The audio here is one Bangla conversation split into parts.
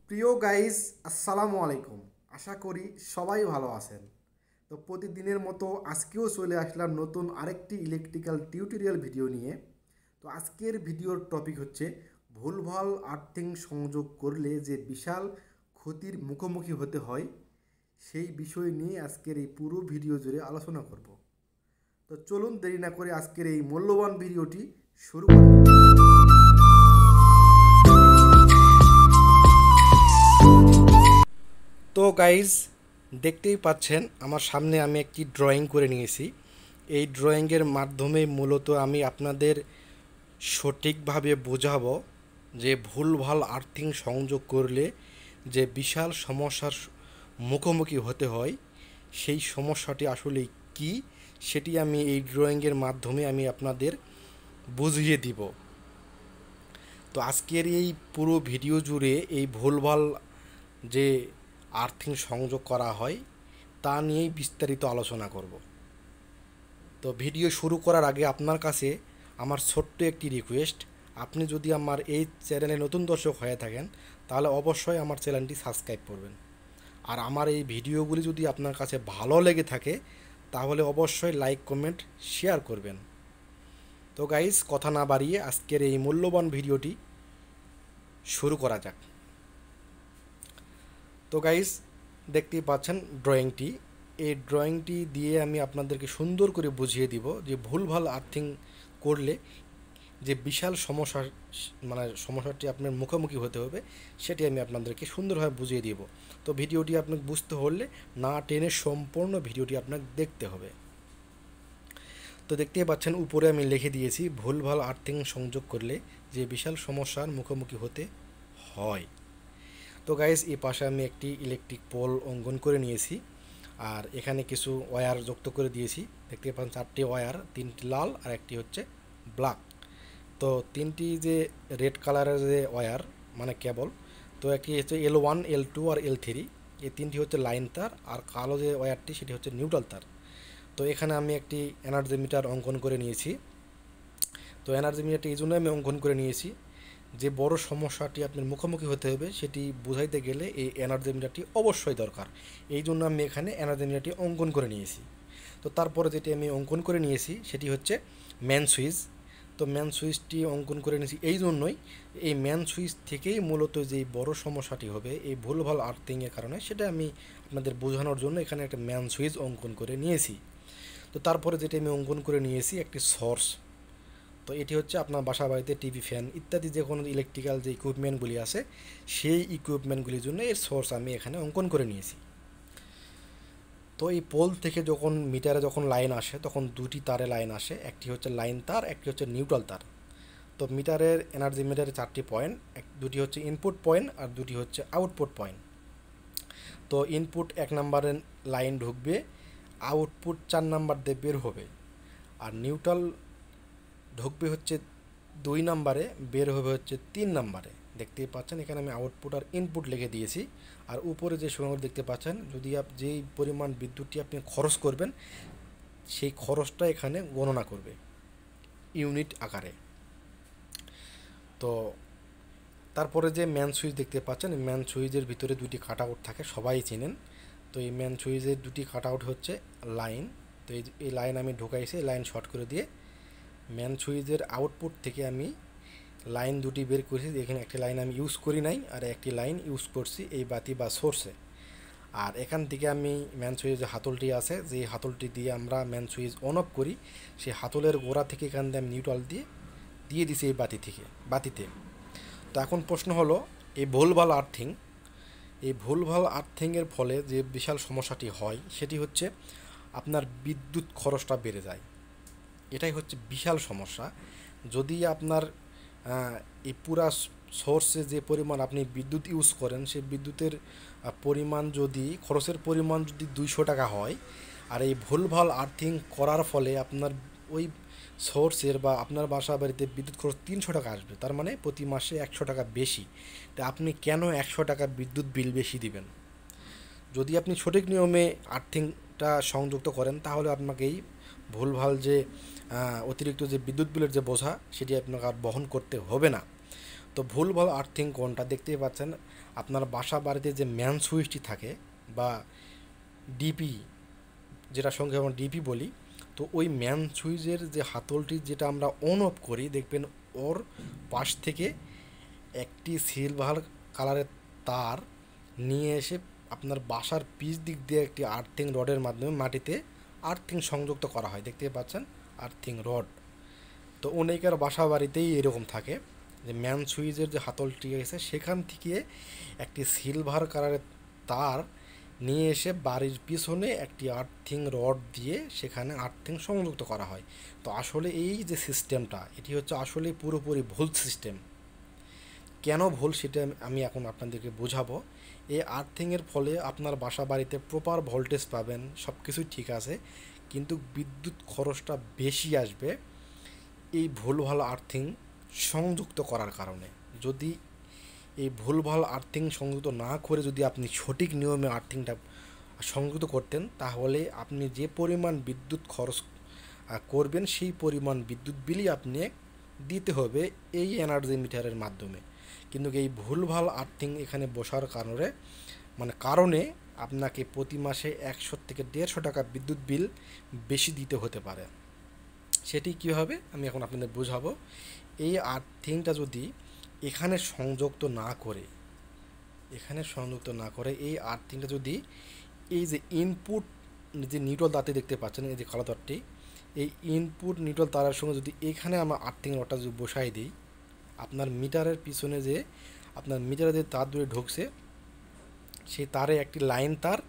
প্রিয় গাইস, আসসালামু আলাইকুম। আশা করি সবাই ভালো আছেন। তো প্রতিদিনের মতো আজকেও চলে আসলাম নতুন আরেকটি ইলেকট্রিক্যাল টিউটোরিয়াল ভিডিও নিয়ে। তো আজকের ভিডিওর টপিক হচ্ছে ভুলভাল আর্থিং সংযোগ করলে যে বিশাল ক্ষতির মুখোমুখি হতে হয় সেই বিষয় নিয়ে আজকের এই পুরো ভিডিও জুড়ে আলোচনা করব। তো চলুন দেরি না করে আজকের এই মূল্যবান ভিডিওটি শুরু করি। তো গাইজ, দেখতেই পাচ্ছেন আমার সামনে আমি একটি ড্রয়িং করে নিয়েছি। এই ড্রয়িংয়ের মাধ্যমে মূলত আমি আপনাদের সঠিকভাবে বোঝাবো যে ভুলভাল আর্থিং সংযোগ করলে যে বিশাল সমস্যার মুখোমুখি হতে হয় সেই সমস্যাটি আসলে কি সেটি আমি এই ড্রয়িংয়ের মাধ্যমে আমি আপনাদের বুঝিয়ে দিব। তো আজকের এই পুরো ভিডিও জুড়ে এই ভুলভাল যে আর্থিং সংযোগ করা হয় তা নিয়েই বিস্তারিত আলোচনা করব। তো ভিডিও শুরু করার আগে আপনার কাছে আমার ছোট্ট একটি রিকোয়েস্ট, আপনি যদি আমার এই চ্যানেলে নতুন দর্শক হয়ে থাকেন তাহলে অবশ্যই আমার চ্যানেলটি সাবস্ক্রাইব করবেন। আর আমার এই ভিডিওগুলি যদি আপনার কাছে ভালো লেগে থাকে তাহলে অবশ্যই লাইক কমেন্ট শেয়ার করবেন। তো গাইস, কথা না বাড়িয়ে আজকের এই মূল্যবান ভিডিওটি শুরু করা যাক। তো গাইস, দেখতেই পাচ্ছেন ড্রয়িংটি। এই ড্রয়িংটি দিয়ে আমি আপনাদেরকে সুন্দর করে বুঝিয়ে দিব যে ভুলভাল আর্থিং করলে যে বিশাল সমস্যাটি আপনার মুখোমুখি হতে হবে সেটি আমি আপনাদেরকে সুন্দরভাবে বুঝিয়ে দিব। তো ভিডিওটি আপনাকে বুঝতে হলে না টেনে সম্পূর্ণ ভিডিওটি আপনাকে দেখতে হবে। তো দেখতেই পাচ্ছেন উপরে আমি লিখে দিয়েছি ভুলভাল আর্থিং সংযোগ করলে যে বিশাল সমস্যার মুখোমুখি হতে হয়। তো গাইস, এই পাশে আমি একটি ইলেকট্রিক পোল অঙ্কন করে নিয়েছি আর এখানে কিছু ওয়্যার যুক্ত করে দিয়েছি। দেখতে পাচ্ছেন 4টি ওয়্যার, 3টি লাল আর একটি হচ্ছে ব্ল্যাক। তো 3টি যে রেড কালারের যে ওয়্যার মানে কেবল, তো একটি হচ্ছে L1, L2 আর L3। এই 3টি হচ্ছে লাইন তার আর কালো যে ওয়্যারটি সেটি হচ্ছে নিউট্রাল তার। তো এখানে আমি একটি এনার্জি মিটার অঙ্কন করে নিয়েছি। তো এনার্জি মিটারটি এই জন্য আমি অঙ্কন করে নিয়েছি যে বড় সমস্যাটি আপনার মুখোমুখি হতে হবে সেটি বোঝাইতে গেলে এই এনার্জি মিটারটি অবশ্যই দরকার। এই জন্য আমি এখানে এনার্জি মিটারটি অঙ্কন করে নিয়েছি। তো তারপরে যেটি আমি অঙ্কন করে নিয়েছি সেটি হচ্ছে ম্যান সুইচ। তো ম্যান সুইচটি অঙ্কন করে নিয়েছি এই জন্যই, এই ম্যান সুইচ থেকেই মূলত যেই বড় সমস্যাটি হবে এই ভুলভাল আর্থিংয়ের কারণে সেটা আমি আপনাদের বোঝানোর জন্য এখানে একটা ম্যান সুইচ অঙ্কন করে নিয়েছি। তো তারপরে যেটি আমি অঙ্কন করে নিয়েছি একটি সোর্স। তো এটি হচ্ছে আপনার বাসা বাড়িতে টিভি, ফ্যান ইত্যাদি যে কোনো ইলেকট্রিক্যাল যে ইকুইপমেন্টগুলি আছে সেই ইকুইপমেন্টগুলির জন্য এর সোর্স আমি এখানে অঙ্কন করে নিয়েছি। তো এই পোল থেকে যখন মিটারে যখন লাইন আসে তখন দুটি তারে লাইন আসে, একটি হচ্ছে লাইন তার, একটি হচ্ছে নিউট্রাল তার। তো মিটারের এনার্জি মিটারে 4টি পয়েন্ট, দুটি হচ্ছে ইনপুট পয়েন্ট আর দুটি হচ্ছে আউটপুট পয়েন্ট। তো ইনপুট 1 নম্বরের লাইন ঢুকবে, আউটপুট 4 নাম্বার দিয়ে বের হবে, আর নিউট্রাল ঢুকবে হচ্ছে 2 নম্বরে, বের হবে হচ্ছে 3 নম্বরে। দেখতেই পাচ্ছেন এখানে আমি আউটপুট আর ইনপুট লিখে দিয়েছি। আর উপরে যে সংখ্যা দেখতে পাচ্ছেন, যদি যেই পরিমাণ বিদ্যুৎটি আপনি খরচ করবেন সেই খরচটা এখানে গণনা করবে ইউনিট আকারে। তো তারপরে যে ম্যান সুইচ দেখতে পাচ্ছেন, ম্যান সুইচের ভিতরে দুটি কাট আউট থাকে, সবাই চেনেন। তো এই ম্যান সুইচের দুটি কাট আউট হচ্ছে লাইন। তো এই লাইন আমি ঢুকাইছি, লাইন শর্ট করে দিয়ে ম্যান সুইচের আউটপুট থেকে আমি লাইন দুটি বের করেছি। এখানে একটি লাইন আমি ইউজ করি নাই আর একটি লাইন ইউজ করছি এই বাতি বা সোর্সে। আর এখান থেকে আমি ম্যান সুইচ যে হাতলটি আছে, যে হাতলটি দিয়ে আমরা ম্যান সুইচ অন অফ করি, সেই হাতলের গোড়া থেকে এখান দিয়ে আমি নিউট্রাল দিয়ে দিছি এই বাতিতে। তো এখন প্রশ্ন হলো এই ভুলভাল আর্থিংয়ের ফলে যে বিশাল সমস্যাটি হয় সেটি হচ্ছে আপনার বিদ্যুৎ খরচটা বেড়ে যায়। এটাই হচ্ছে বিশাল সমস্যা। যদি আপনার এই পুরা সোর্সে যে পরিমাণ আপনি বিদ্যুৎ ইউজ করেন সেই বিদ্যুতের পরিমাণ যদি খরচের পরিমাণ যদি 200 টাকা হয়, আর এই ভুলভাল আর্থিং করার ফলে আপনার ওই সোর্সের বা আপনার বাসা বাড়িতে বিদ্যুৎ খরচ 300 টাকা আসবে, তার মানে প্রতি মাসে 100 টাকা বেশি। তা আপনি কেন 100 টাকা বিদ্যুৎ বিল বেশি দিবেন? যদি আপনি সঠিক নিয়মে আর্থিংটা সংযুক্ত করেন তাহলে আপনাকে এই ভুলভাল যে অতিরিক্ত যে বিদ্যুৎ বিলের যে বোঝা সেটি আপনাকে আর বহন করতে হবে না। তো ভুলভাল আর্থিং কোনটা দেখতেই পাচ্ছেন, আপনার বাসা বাড়িতে যে ম্যান সুইচটি থাকে বা ডিপি, যেটার সঙ্গে আমরা ডিপি বলি, তো ওই ম্যান সুইচের যে হাতলটি যেটা আমরা অন অফ করি, দেখবেন ওর পাশ থেকে একটি সিলভার কালারের তার নিয়ে এসে আপনার বাসার পিচ দিক দিয়ে একটি আর্থিং রডের মাধ্যমে মাটিতে আর্থিং সংযুক্ত করা হয়, দেখতে পাচ্ছেন আর্থিং রড। তো অনেকের বাসা বাড়িতেই এরকম থাকে যে ম্যান সুইচের যে হাতলটি আছে সেখান থেকে একটি সিলভার কালারের তার নিয়ে এসে বাড়ির পিছনে একটি আর্থিং রড দিয়ে সেখানে আর্থিং সংযুক্ত করা হয়। তো আসলে এই যে সিস্টেমটা, এটি হচ্ছে আসলে পুরোপুরি ভুল সিস্টেম। কেন ভুল সেটা আমি এখন আপনাদেরকে বোঝাবো। এই আর্থিংয়ের ফলে আপনার বাসা বাড়িতে প্রপার ভোল্টেজ পাবেন, সব কিছুই ঠিক আছে, কিন্তু বিদ্যুৎ খরচটা বেশি আসবে এই ভুলভাল আর্থিং সংযুক্ত করার কারণে। যদি এই ভুলভাল আর্থিং সংযুক্ত না করে যদি আপনি সঠিক নিয়মে আর্থিংটা সংযুক্ত করতেন, তাহলে আপনি যে পরিমাণ বিদ্যুৎ খরচ করবেন সেই পরিমাণ বিদ্যুৎ বিলই আপনি দিতে হবে এই এনার্জি মিটারের মাধ্যমে। কিন্তু এই ভুলভাল আর্থিং এখানে বসার কারণে আপনাকে প্রতি মাসে 100 থেকে 150 টাকা বিদ্যুৎ বিল বেশি দিতে হতে পারে। সেটি কীভাবে আমি এখন আপনাদের বোঝাবো। এই আর্থিংটা যদি এখানে সংযুক্ত না করে এই আর্থিংটা যদি এই যে ইনপুট যে নিউট্রাল তারটি দেখতে পাচ্ছেন, এই যে কালো তারটি, এই ইনপুট নিউট্রাল তারের সঙ্গে যদি এখানে আমরা আর্থিং রডটা যদি বসাই দিই, আপনার মিটারের পিছনে যে আপনার মিটারে যে তার দূরে ঢুকছে সেই তারে একটি লাইন তার,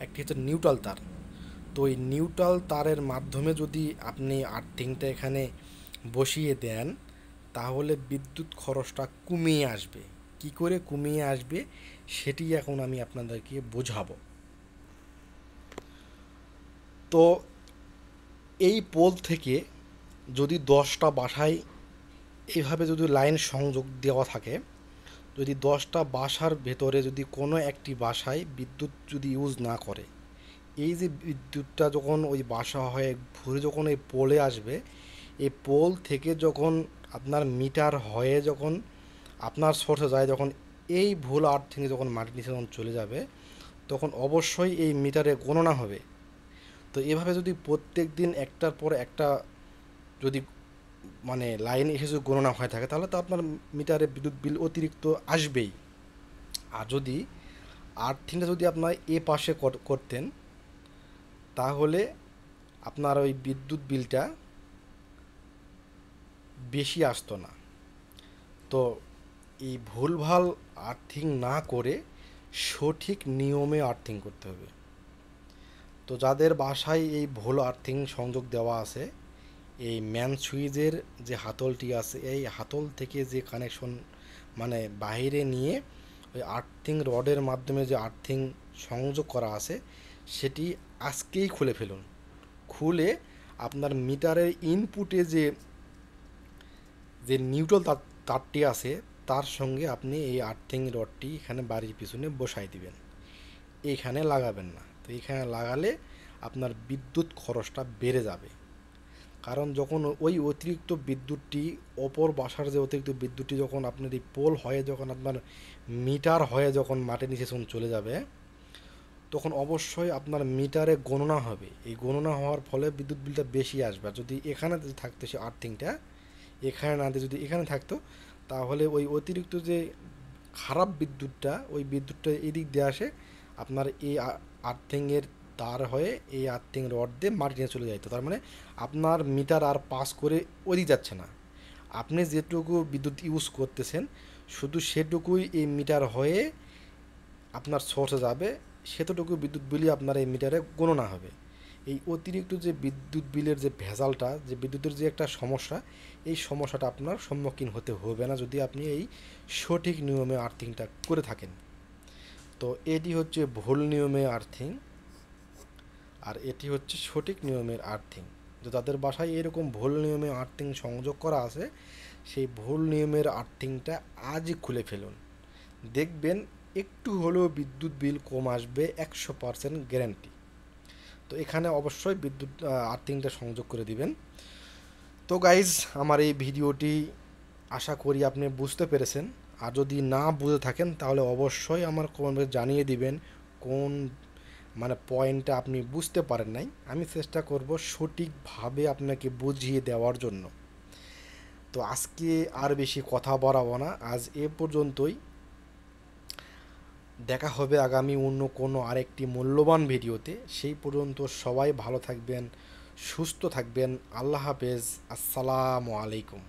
একটি হচ্ছে নিউট্রাল তার। তো এই নিউট্রাল তারের মাধ্যমে যদি আপনি আর্থিংটা এখানে বসিয়ে দেন, তাহলে বিদ্যুৎ খরচটা কমিয়ে আসবে। কি করে কমিয়ে আসবে সেটি এখন আমি আপনাদেরকে বোঝাবো। তো এই পোল থেকে যদি 10টা বাসায় এইভাবে যদি লাইন সংযোগ দেওয়া থাকে, যদি 10টা বাসার ভেতরে যদি কোনো একটি বাসায় বিদ্যুৎ যদি ইউজ না করে, এই যে বিদ্যুৎটা যখন ওই বাসা হয়ে ঘুরে যখন এই পোলে আসবে, এই পোল থেকে যখন আপনার মিটার হয়ে যখন আপনার সোর্সে যায়, যখন এই ভুল আর্থিংয়ে যখন মাটির নিচে যখন চলে যাবে, তখন অবশ্যই এই মিটারে গণনা হবে। তো এভাবে যদি প্রত্যেক দিন একটার পর একটা যদি লাইন এসে যদি গণনা হয়ে থাকে, তাহলে তো আপনার মিটারে বিদ্যুৎ বিল অতিরিক্ত আসবেই। আর যদি আর্থিংটা যদি আপনার এ পাশে করতেন, তাহলে আপনার ওই বিদ্যুৎ বিলটা বেশি আসতো না। তো এই ভুলভাল আর্থিং না করে সঠিক নিয়মে আর্থিং করতে হবে। তো যাদের বাসায় এই ভুল আর্থিং সংযোগ দেওয়া আছে, এই ম্যান সুইচের যে হাতলটি আছে, এই হাতল থেকে যে কানেকশন বাইরে নিয়ে ওই আর্থিং রডের মাধ্যমে যে আর্থিং সংযোগ করা আছে সেটি আজকেই খুলে ফেলুন। খুলে আপনার মিটারের ইনপুটে যে যে নিউট্রাল তারটি আছে তার সঙ্গে আপনি এই আর্থিং রডটি এখানে বাড়ির পিছনে বসাই দিবেন, এইখানে লাগাবেন না। তো এইখানে লাগালে আপনার বিদ্যুৎ খরচটা বেড়ে যাবে। কারণ যখন ওই অতিরিক্ত বিদ্যুৎটি অপর বাসার যে অতিরিক্ত বিদ্যুৎটি যখন আপনার এই পোল হয়ে যখন আপনার মিটার হয়ে যখন মাটির নিচে যখন চলে যাবে, তখন অবশ্যই আপনার মিটারে গণনা হবে। এই গণনা হওয়ার ফলে বিদ্যুৎ বিলটা বেশি আসবে। যদি এখানে থাকতো সে আর্থিংটা, এখানে না দিয়ে যদি এখানে থাকতো, তাহলে ওই অতিরিক্ত যে খারাপ বিদ্যুৎটা, ওই বিদ্যুৎটা এদিক দিয়ে আসে আপনার এই আর্থিংয়ের তার হয়ে এই আর্থিং রড দিয়ে মাটি নিয়ে চলে যাইতো। তার আপনার মিটার আর পাস করে ওদিক যাচ্ছে না। আপনি যেটুকু বিদ্যুৎ ইউজ করতেছেন শুধু সেটুকুই এই মিটার হয়ে আপনার সোর্সে যাবে, সেতটুকু বিদ্যুৎ বিলই আপনার এই মিটারে গণনা হবে। এই অতিরিক্ত যে বিদ্যুৎ বিলের যে ভেজালটা, যে বিদ্যুতের যে একটা সমস্যা, এই সমস্যাটা আপনার সম্মুখীন হতে হবে না যদি আপনি এই সঠিক নিয়মে আর্থিংটা করে থাকেন। তো এটি হচ্ছে ভুল নিয়মে আর্থিং, আর এটি হচ্ছে সঠিক নিয়মের আর্থিং। তো যাদের বাসায় এরকম ভুল নিয়মে আর্থিং সংযোগ করা আছে, সেই ভুল নিয়মের আর্থিংটা আজই খুলে ফেলুন। দেখবেন একটু হলেও বিদ্যুৎ বিল কম আসবে, 100% গ্যারান্টি। তো এখানে অবশ্যই বিদ্যুৎ আর্থিংটা সংযোগ করে দিবেন। তো গাইজ, আমার এই ভিডিওটি আশা করি আপনি বুঝতে পেরেছেন। আর যদি না বুঝে থাকেন তাহলে অবশ্যই আমার কমেন্টে জানিয়ে দিবেন কোন পয়েন্টটা আপনি বুঝতে পারেন নাই। আমি চেষ্টা করব সঠিকভাবে আপনাকে বুঝিয়ে দেওয়ার জন্য। তো আজকে আর বেশি কথা বাড়াবো না, আজ এ পর্যন্তই। দেখা হবে আগামী অন্য কোনো আরেকটি মূল্যবান ভিডিওতে। সেই পর্যন্ত সবাই ভালো থাকবেন, সুস্থ থাকবেন। আল্লাহ হাফেজ। আসসালামু আলাইকুম।